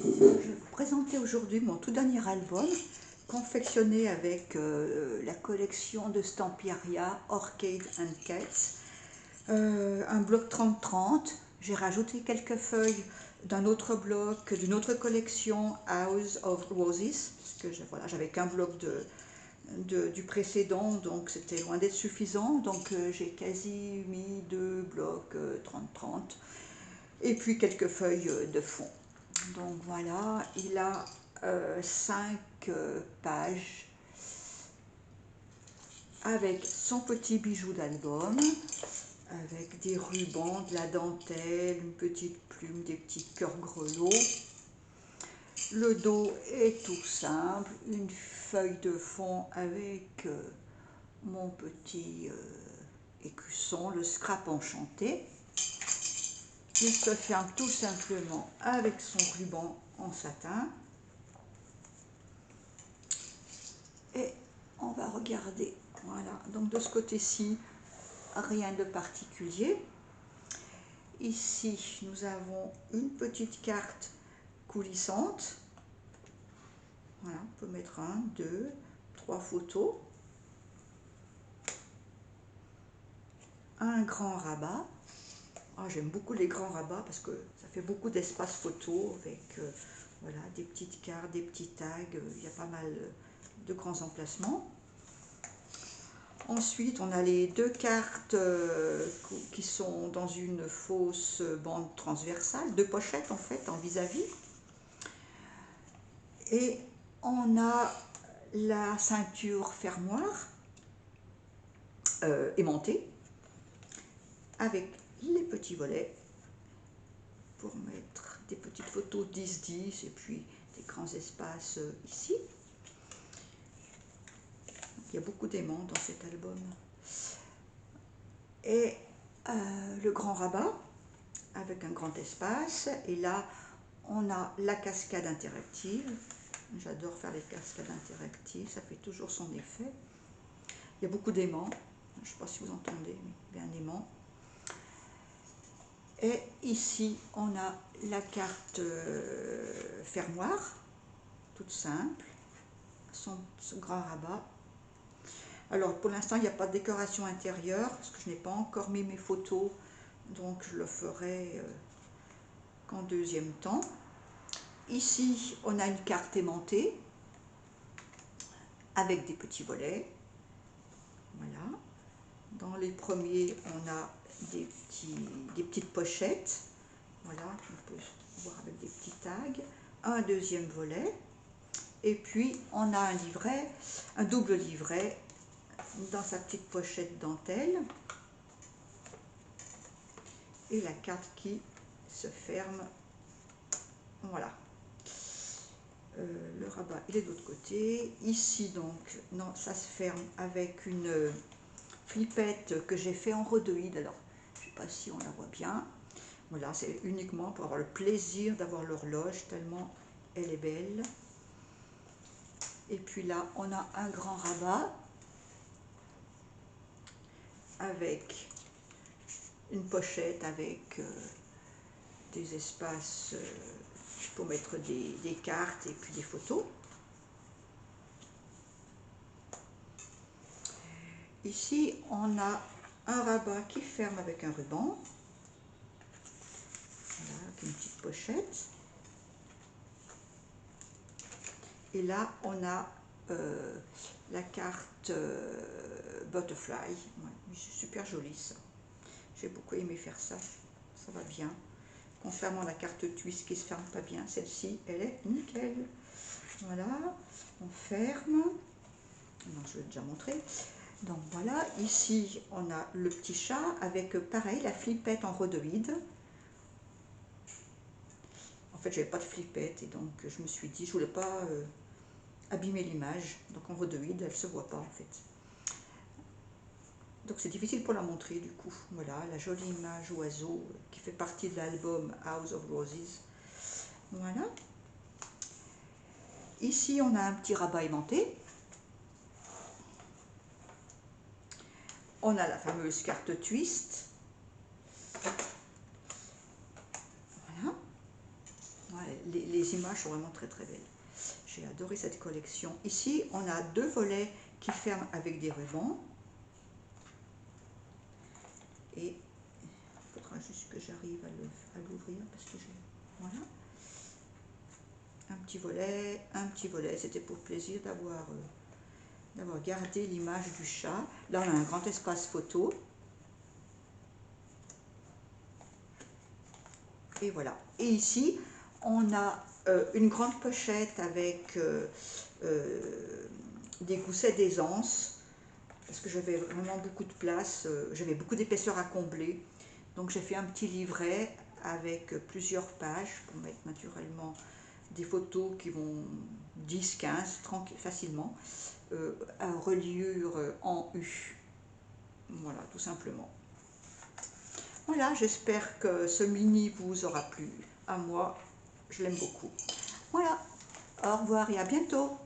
Je vais vous présenter aujourd'hui mon tout dernier album, confectionné avec la collection de Stamperia Orchid and Cats, un bloc 30-30. J'ai rajouté quelques feuilles d'un autre bloc, d'une autre collection, House of Roses, parce que voilà, j'avais qu'un bloc du précédent, donc c'était loin d'être suffisant. Donc j'ai quasi mis deux blocs 30-30, et puis quelques feuilles de fond. Donc voilà, il a 5 pages avec son petit bijou d'album, avec des rubans, de la dentelle, une petite plume, des petits cœurs grelots. Le dos est tout simple, une feuille de fond avec mon petit écusson, le scrap enchanté. Il se ferme tout simplement avec son ruban en satin. Et on va regarder, voilà, donc de ce côté-ci, rien de particulier. Ici, nous avons une petite carte coulissante. Voilà, on peut mettre 1, 2, 3 photos. Un grand rabat. Ah, j'aime beaucoup les grands rabats parce que ça fait beaucoup d'espace photo avec voilà, des petites cartes, des petits tags. Il y a pas mal de grands emplacements. Ensuite, on a les deux cartes qui sont dans une fausse bande transversale, deux pochettes en fait, en vis-à-vis. Et on a la ceinture fermoire aimantée avec les petits volets pour mettre des petites photos 10-10 et puis des grands espaces ici. Il y a beaucoup d'aimants dans cet album. Et le grand rabat avec un grand espace. Et là, on a la cascade interactive. J'adore faire les cascades interactives, ça fait toujours son effet. Il y a beaucoup d'aimants. Je ne sais pas si vous entendez, mais il y a un aimant. Et ici, on a la carte fermoire, toute simple, son grand rabat. Alors, pour l'instant, il n'y a pas de décoration intérieure, parce que je n'ai pas encore mis mes photos, donc je le ferai qu'en deuxième temps. Ici, on a une carte aimantée, avec des petits volets. Voilà. Dans les premiers, on a des petites pochettes. Voilà, on peut voir avec des petits tags. Un deuxième volet. Et puis, on a un livret, un double livret dans sa petite pochette dentelle. Et la carte qui se ferme. Voilà. Le rabat, il est de l'autre côté. Ici, donc, non, ça se ferme avec une flippette que j'ai fait en rhodoïde. Alors, je ne sais pas si on la voit bien. Voilà, c'est uniquement pour avoir le plaisir d'avoir l'horloge, tellement elle est belle. Et puis là, on a un grand rabat avec une pochette avec des espaces pour mettre des cartes et puis des photos. Ici, on a un rabat qui ferme avec un ruban. Voilà, avec une petite pochette. Et là, on a la carte Butterfly. Ouais, c'est super joli ça. J'ai beaucoup aimé faire ça. Ça va bien. Contrairement à la carte Twist qui ne se ferme pas bien, celle-ci, elle est nickel. Voilà, on ferme. Non, je l'ai déjà montré. Donc voilà, ici, on a le petit chat avec, pareil, la flippette en rhodoïde. En fait, j'avais pas de flippette et donc je me suis dit, je voulais pas abîmer l'image. Donc en rhodoïde, elle se voit pas en fait. Donc c'est difficile pour la montrer du coup. Voilà, la jolie image oiseau qui fait partie de l'album House of Roses. Voilà. Ici, on a un petit rabat aimanté. On a la fameuse carte Twist. Voilà. Ouais, les les images sont vraiment très très belles. J'ai adoré cette collection. Ici, on a 2 volets qui ferment avec des rubans. Et il faudra juste que j'arrive à l'ouvrir parce que j'ai... Voilà. Un petit volet. C'était pour plaisir d'avoir gardé l'image du chat. Là, on a un grand espace photo. Et voilà. Et ici, on a une grande pochette avec des goussets d'aisance, parce que j'avais vraiment beaucoup de place, j'avais beaucoup d'épaisseur à combler. Donc j'ai fait un petit livret avec plusieurs pages pour mettre naturellement des photos qui vont 10, 15, 30 facilement, à reliure en U. Voilà, tout simplement. Voilà, j'espère que ce mini vous aura plu. À moi, je l'aime beaucoup. Voilà, au revoir et à bientôt.